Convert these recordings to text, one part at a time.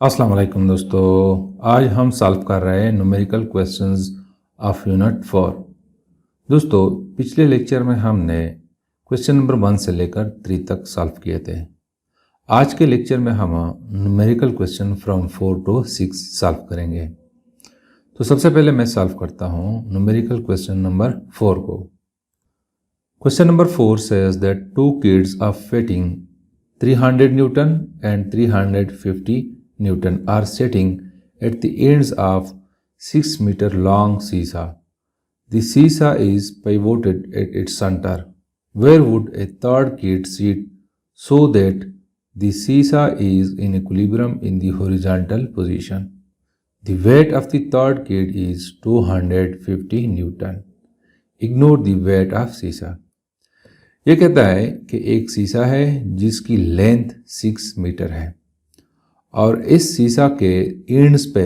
अस्सलाम वालेकुम दोस्तों, आज हम सॉल्व कर रहे हैं न्यूमेरिकल क्वेश्चंस ऑफ यूनिट 4। दोस्तों, पिछले लेक्चर में हमने क्वेश्चन नंबर 1 से लेकर 3 तक सॉल्व किए थे। आज के लेक्चर में हम numerical question from 4 to 6 solve करेंगे। तो सबसे पहले मैं सॉल्व करता हूँ न्यूमेरिकल क्वेश्चन नंबर 4 को। Question number 4 says that 2 kids are fitting 300 Newton and 350 Newton are sitting at the ends of 6-meter long seesaw. The seesaw is pivoted at its center. Where would a third kid sit so that the seesaw is in equilibrium in the horizontal position? The weight of the third kid is 250 Newton. Ignore the weight of seesaw. ये कहता है कि एक सीसा है जिसकी length 6 metre है और इस सीसा के एंड्स पे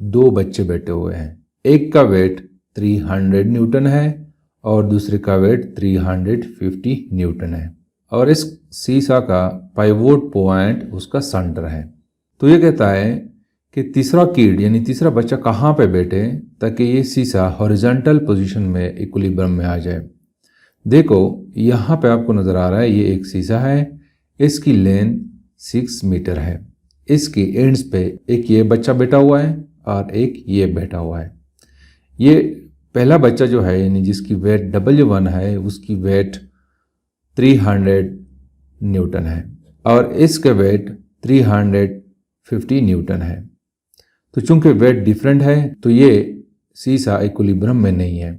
2 बच्चे बैठे हुए हैं। एक का वेट 300 न्यूटन है और दूसरे का वेट 350 न्यूटन है और इस सीसा का पाइवोट पॉइंट उसका सेंटर है। तो ये कहता है कि तीसरा किड यानी तीसरा बच्चा कहाँ पे बैठे ताकि ये सीसा हॉरिजॉन्टल पोजीशन में इक्विलिब्रियम में आ जाए। देखो यहाँ पे आपको नज़र आ रहा है, ये एक सीसा है, इसकी लेंथ 6 मीटर है। इसकी एंड्स पे एक ये बच्चा बैठा हुआ है और एक ये बैठा हुआ है। ये पहला बच्चा जो है यानी जिसकी वेट W1 है उसकी वेट 300 न्यूटन है और इसके वेट 350 न्यूटन है। तो चूंकि वेट डिफरेंट है तो ये सीसा इक्विलिब्रियम में नहीं है।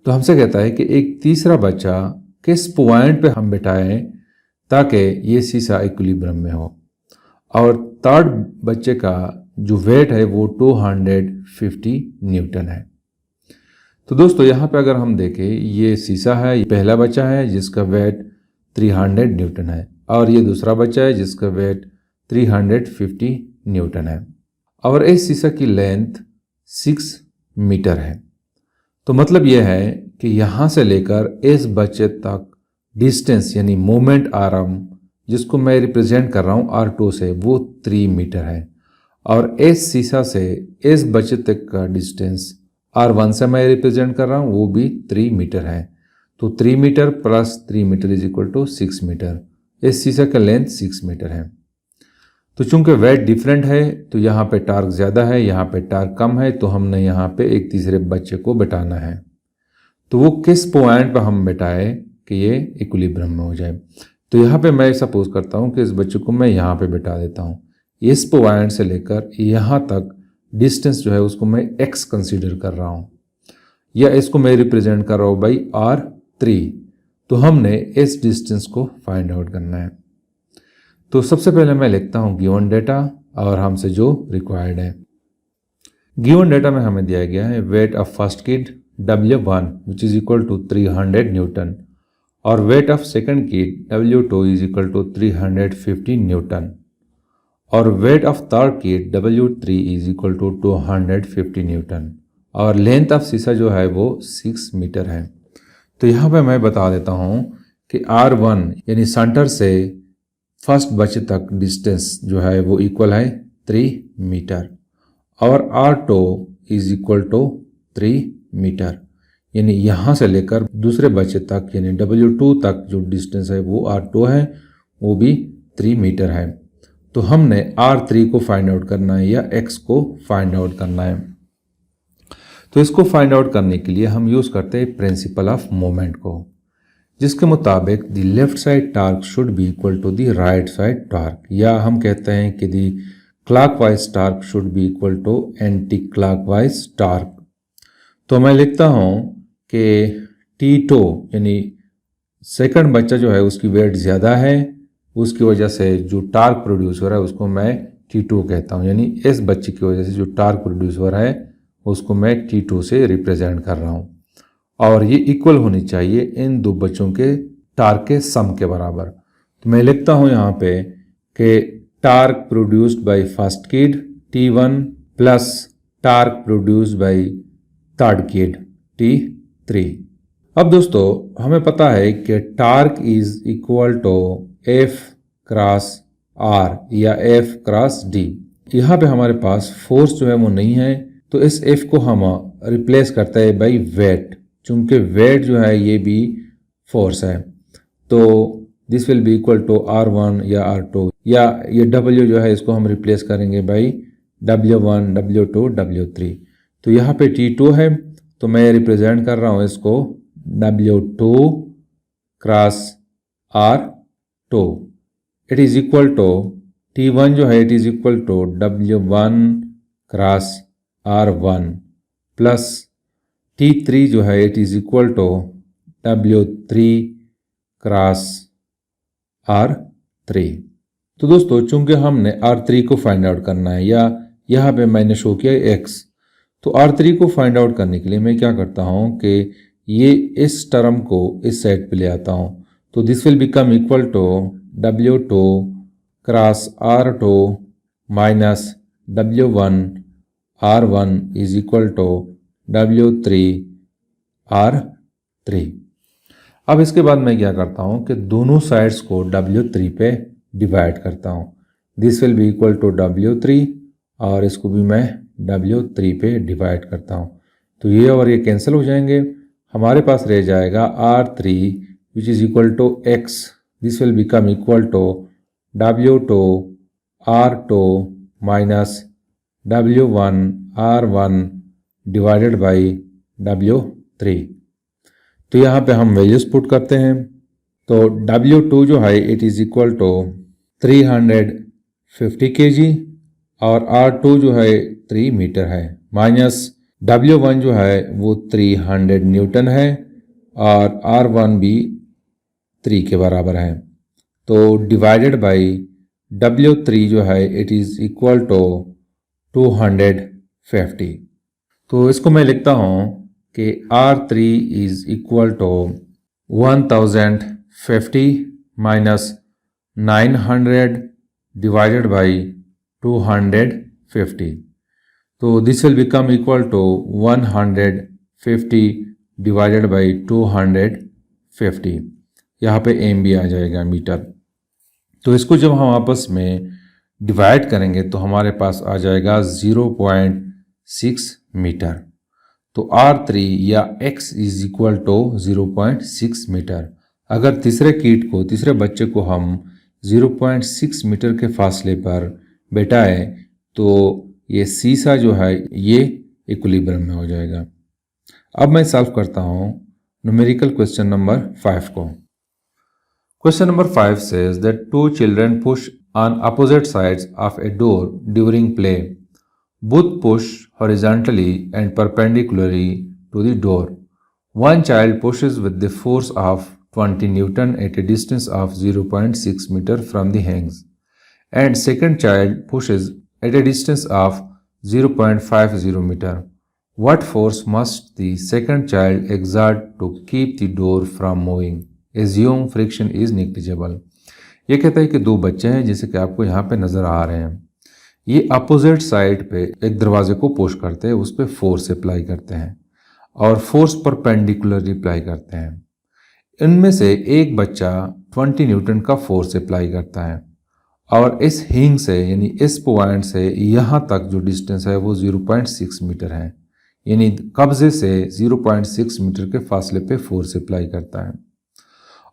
तो हमसे कहता है कि एक तीसरा बच्चा किस पॉइंट पे हम बिठाएं ताकि ये सीसा इक्विलिब्रियम में हो और थर्ड बच्चे का जो वेट है वो 250 न्यूटन है। तो दोस्तों यहाँ पे अगर हम देखें, ये सीसा है, ये पहला बच्चा है जिसका वेट 300 न्यूटन है और ये दूसरा बच्चा है जिसका वेट 350 न्यूटन है और इस सीसा की लेंथ 6 मीटर है। तो मतलब यह है कि यहाँ से लेकर इस बच्चे तक डिस्टेंस यानी मोमेंट आर्म जिसको मैं रिप्रेजेंट कर रहा हूँ R2 से वो 3 मीटर है और इस सीसा से इस बच्चे तक का डिस्टेंस R1 से मैं रिप्रेजेंट कर रहा हूँ वो भी 3 मीटर है। तो 3 metre plus 3 metre is equal to 6 metre. इस सीसा का लेंथ 6 मीटर है। तो चूंकि वेट डिफरेंट है तो यहाँ पे टार्क ज़्यादा है, यहाँ पे टार्क कम है, तो हमने यहाँ पे एक तीसरे बच्चे को बिठाना है। तो वो किस पॉइंट पे हम बिठाए कि ये इक्विलिब्रियम में हो जाए। तो यहाँ पे मैं सपोज करता हूँ कि इस बच्चे को मैं यहाँ पे बिठा देता हूँ। इस पॉइंट से लेकर यहाँ तक डिस्टेंस जो है उसको मैं x कंसीडर कर रहा हूँ या इसको मैं रिप्रेजेंट कर रहा हूँ बाई R3। तो हमने इस डिस्टेंस को फाइंड आउट करना है। तो सबसे पहले मैं लिखता हूँ गिवन डेटा और हमसे जो रिक्वायर्ड है। गिवन डेटा में हमें दिया गया है weight of first kid W1 which is equal to 300 newton और weight of second kid W2 is equal to 350 newton और weight of third kid W3 is equal to 250 newton और length of seesaw जो है वो 6 metre है। तो यहाँ पे मैं बता देता हूँ कि R1 यानी सेंटर से फर्स्ट बच्चे तक डिस्टेंस जो है वो इक्वल है 3 मीटर और R2 is equal to 3 metre यानी यहाँ से लेकर दूसरे बच्चे तक यानी W2 तक जो डिस्टेंस है वो R2 है वो भी 3 मीटर है। तो हमने R3 को फाइंड आउट करना है या X को फाइंड आउट करना है। तो इसको फाइंड आउट करने के लिए हम यूज़ करते हैं प्रिंसिपल ऑफ मोमेंट को, जिसके मुताबिक the left side torque should be equal to the right side torque या हम कहते हैं कि the clockwise torque should be equal to anti clockwise torque. तो मैं लिखता हूँ कि T2 यानी सेकंड बच्चा जो है उसकी वेट ज़्यादा है, उसकी वजह से जो टार्क प्रोड्यूस हो रहा है उसको मैं T2 कहता हूँ। यानी इस बच्चे की वजह से जो टार्क प्रोड्यूस हो रहा है उसको मैं T2 से रिप्रेजेंट कर रहा हूँ और ये इक्वल होनी चाहिए इन दो बच्चों के टार्क के सम के बराबर। तो मैं लिखता हूँ यहाँ पे कि torque produced by first kid T1 plus torque produced by third kid T3। अब दोस्तों हमें पता है कि torque is equal to F cross R या F क्रॉस D यहाँ पे हमारे पास फोर्स जो है वो नहीं है, तो इस F को हम रिप्लेस करते हैं बाई वेट, चूंकि वेट जो है ये भी फोर्स है। तो this will be equal to R1 या R2, या ये W जो है इसको हम रिप्लेस करेंगे बाई W1, W2, W3। तो यहाँ पे T2 है, तो मैं रिप्रेजेंट कर रहा हूँ इसको W2 cross R2। It is equal to T1 जो है it is equal to W1 cross R1 plus T3 जो है it is equal to W3 cross R3। तो दोस्तों चूंकि हमने R3 को फाइंड आउट करना है, या यहाँ पे मैंने शो किया X, तो R3 को फाइंड आउट करने के लिए मैं क्या करता हूँ कि ये इस टर्म को इस साइड पे ले आता हूँ। तो this will become equal to W2 cross R2 minus W1 R1 is equal to W3 R3। अब इसके बाद मैं क्या करता हूँ कि दोनों साइड्स को W3 पे डिवाइड करता हूँ। This will be equal to W3 और इसको भी मैं W3 पे डिवाइड करता हूँ। तो ये और ये कैंसिल हो जाएंगे, हमारे पास रह जाएगा R3 which is equal to X। This will become equal to W2 R2 minus W1 R1 divided by W3। तो यहाँ पे हम वैल्यूज पुट करते हैं। तो W2 जो है it is equal to 350 kg और R2 जो है 3 मीटर है, माइनस W1 जो है वो 300 न्यूटन है और R1 भी 3 के बराबर है। तो डिवाइडेड बाई W3 जो है इट इज़ इक्वल टू 250। तो इसको मैं लिखता हूँ कि R3 is equal to 1050 minus 900 divided by 250। तो this will become equal to 150 divided by 250। यहाँ पे एम भी आ जाएगा मीटर। तो इसको जब हम आपस में डिवाइड करेंगे तो हमारे पास आ जाएगा 0.6 मीटर। तो R3 या X is equal to 0.6 metre. अगर तीसरे बच्चे को हम 0.6 मीटर के फासले पर बैठाए तो ये सीसा जो है ये इक्विलिब्रियम में हो जाएगा। अब मैं सॉल्व करता हूँ न्यूमेरिकल क्वेश्चन नंबर 5 को। Question number 5 says that two children push on opposite sides of a door during play. Both push horizontally and perpendicularly to the door. One child pushes with the force of 20 Newton at a distance of 0.6 meter from the hangs, and second child pushes at a distance of 0.50 meter. What force must the second child exert to keep the door from moving? Assume friction is negligible. ये कहता है कि दो बच्चे हैं जैसे कि आपको यहाँ पे नज़र आ रहे हैं, ये अपोजिट साइड पे एक दरवाजे को पुश करते हैं, उस पर फोर्स अप्लाई करते हैं और फोर्स परपेंडिकुलरली अप्लाई करते हैं। इनमें से एक बच्चा 20 न्यूटन का फोर्स अप्लाई करता है और इस हिंग से यानी इस पॉइंट से यहाँ तक जो डिस्टेंस है वो 0.6 मीटर है, यानी कब्जे से 0.6 मीटर के फासले पे फोर्स अप्लाई करता है।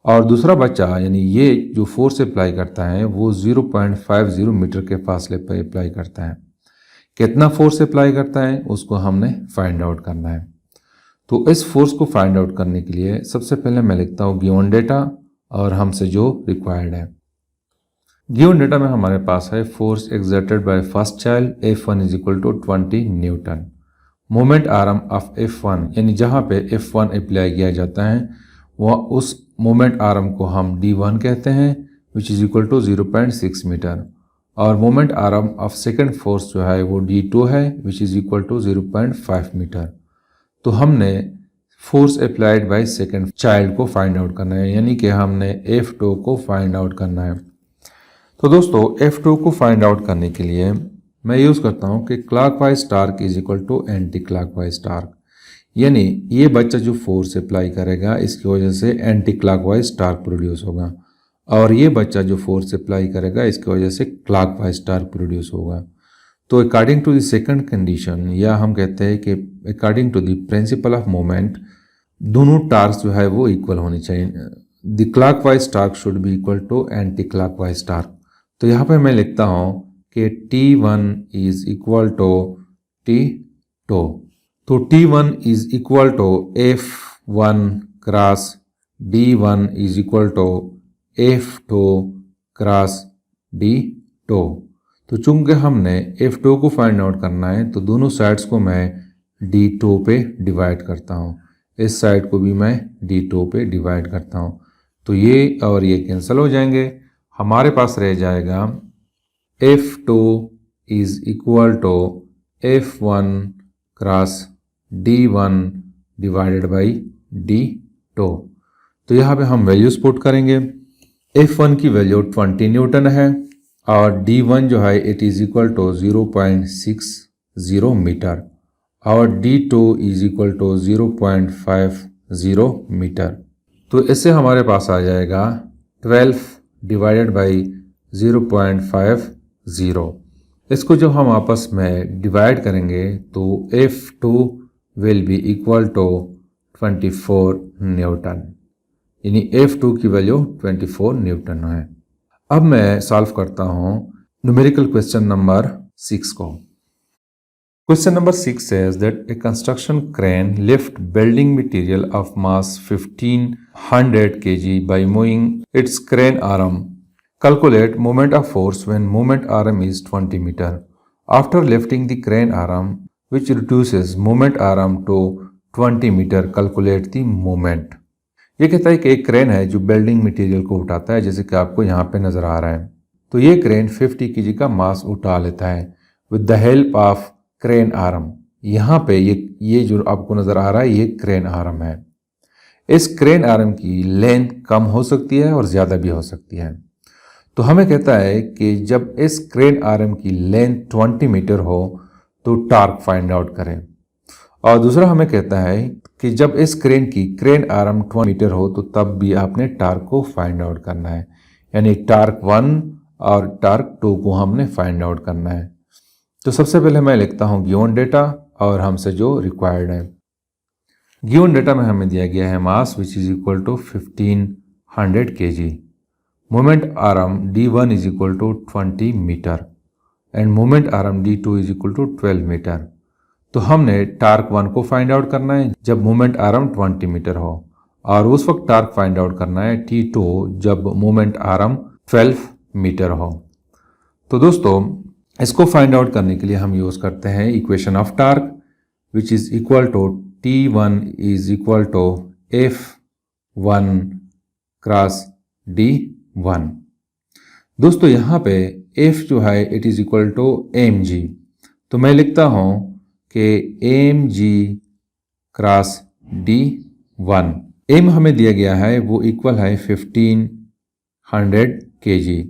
और दूसरा बच्चा यानी ये जो फोर्स अप्लाई करता है वो 0.50 मीटर के फासले पर अप्लाई करता है। कितना फोर्स अप्लाई करता है उसको हमने फाइंड आउट करना है। तो इस फोर्स को फाइंड आउट करने के लिए सबसे पहले मैं लिखता हूँ गिवन डेटा और हमसे जो रिक्वायर्ड है। गिवन डेटा में हमारे पास है force exerted by first child F1 is equal to 20 newton. Moment arm of F1 यानी जहाँ पे F1 अप्लाई किया जाता है वह उस मोमेंट आर्म को हम D1 कहते हैं which is equal to 0.6 metre, और moment arm of second force जो है वो D2 है which is equal to 0.5 metre. तो हमने force applied by second child को फाइंड आउट करना है, यानी कि हमने F2 को फाइंड आउट करना है। तो दोस्तों F2 को फाइंड आउट करने के लिए मैं यूज़ करता हूँ कि clockwise torque is equal to anti clockwise torque, यानी ये बच्चा जो फोर्स अप्लाई करेगा इसकी वजह से एंटी क्लॉकवाइज टार्क प्रोड्यूस होगा और ये बच्चा जो फोर्स अप्लाई करेगा इसकी वजह से क्लॉकवाइज टार्क प्रोड्यूस होगा। तो according to the second condition, या हम कहते हैं कि according to the principle of moment, दोनों टार्क जो है वो इक्वल होनी चाहिए। The clockwise torque should be equal to anti clockwise torque. तो यहाँ पे मैं लिखता हूँ कि T1 is equal to T2। तो T1 is equal to F1 cross D1 is equal to F2 cross D2। तो चूंकि हमने F2 को फाइंड आउट करना है तो दोनों साइड्स को मैं D2 पे डिवाइड करता हूँ, इस साइड को भी मैं D2 पे डिवाइड करता हूँ। तो ये और ये कैंसिल हो जाएंगे, हमारे पास रह जाएगा F2 is equal to F1 cross D1 divided by D2। तो यहाँ पे हम वैल्यूज पुट करेंगे। F1 की वैल्यू 20 न्यूटन है और D1 जो है it is equal to 0.60 metre और D2 is equal to 0.50 metre. तो इससे हमारे पास आ जाएगा 12 डिवाइडेड बाई 0.50। इसको जब हम आपस में डिवाइड करेंगे तो F2 will be equal to 24 newton, यानी F2 की वैल्यू 24 न्यूटन है। अब मैं सॉल्व करता हूँ न्यूमेरिकल क्वेश्चन नंबर 6 को। Question number 6 says that a construction crane lift building material of mass 1500 kg by moving its crane arm. Calculate moment of force when moment arm is 20 meter. After lifting the crane arm, which reduces moment arm to 20 meter, calculate the moment. ये कहता है कि एक crane है जो building material को उठाता है, जैसे कि आपको यहाँ पे नजर आ रहा है। तो ये क्रेन 50 kg का मास उठा लेता है with the help of crane arm. यहाँ पे ये जो आपको नजर आ रहा है ये क्रेन आर्म है। इस क्रेन आर्म की लेंथ कम हो सकती है और ज्यादा भी हो सकती है। तो हमें कहता है कि जब इस क्रेन आर्म की लेंथ 20 मीटर हो तो टार्क फाइंड आउट करें। और दूसरा हमें कहता है कि जब इस क्रेन आर्म 20 मीटर हो तो तब भी आपने टार्क को फाइंड आउट करना है, यानी टार्क 1 और टार्क 2 को हमने फाइंड आउट करना है। तो सबसे पहले मैं लिखता हूं गिवन डेटा और हमसे जो रिक्वायर्ड है। गिवन डेटा में हमें दिया गया है mass which is equal to 1500 kg, moment arm D1 is equal to 20 metre and moment arm D2 is equal to 12 metre. तो हमने टार्क 1 को फाइंड आउट करना है जब मोमेंट आर्म 20 मीटर हो, और उस वक्त टार्क फाइंड आउट करना है T2 जब मोमेंट आर्म 12 मीटर हो। तो दोस्तों इसको फाइंड आउट करने के लिए हम यूज करते हैं equation of torque which is equal to T1 is equal to F1 cross D1। दोस्तों यहाँ पे F जो है it is equal to mg। तो मैं लिखता हूँ कि mg क्रॉस D1। m हमें दिया गया है वो इक्वल है 1500 kg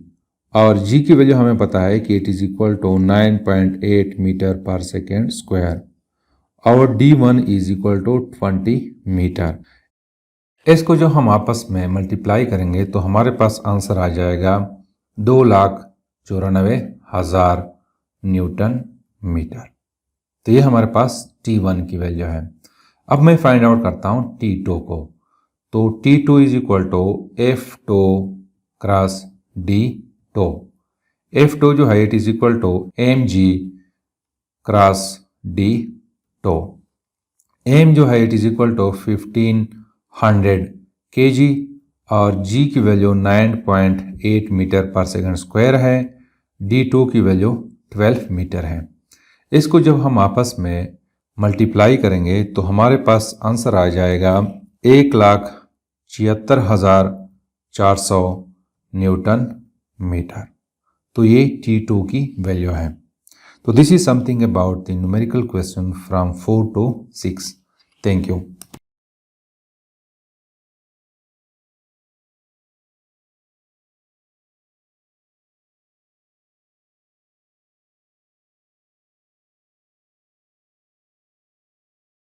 और g की वैल्यू हमें पता है कि it is equal to 9.8 metre per second square और D1 is equal to 20 metre. इसको जो हम आपस में मल्टीप्लाई करेंगे तो हमारे पास आंसर आ जाएगा 2,94,000 न्यूटन मीटर। तो ये हमारे पास T1 की वैल्यू है। अब मैं फाइंड आउट करता हूँ T2 को। तो T2 is equal to F2 cross D2। F2 जो है it is equal to mg cross D2। m जो है it is equal to 1500 kg और g की value 9.8 metre per second square है, D2 की वैल्यू 12 मीटर है। इसको जब हम आपस में मल्टीप्लाई करेंगे तो हमारे पास आंसर आ जाएगा 1,76,400 न्यूटन मीटर। तो ये T2 की वैल्यू है। तो this is something about the numerical question from 4 to 6। Thank you.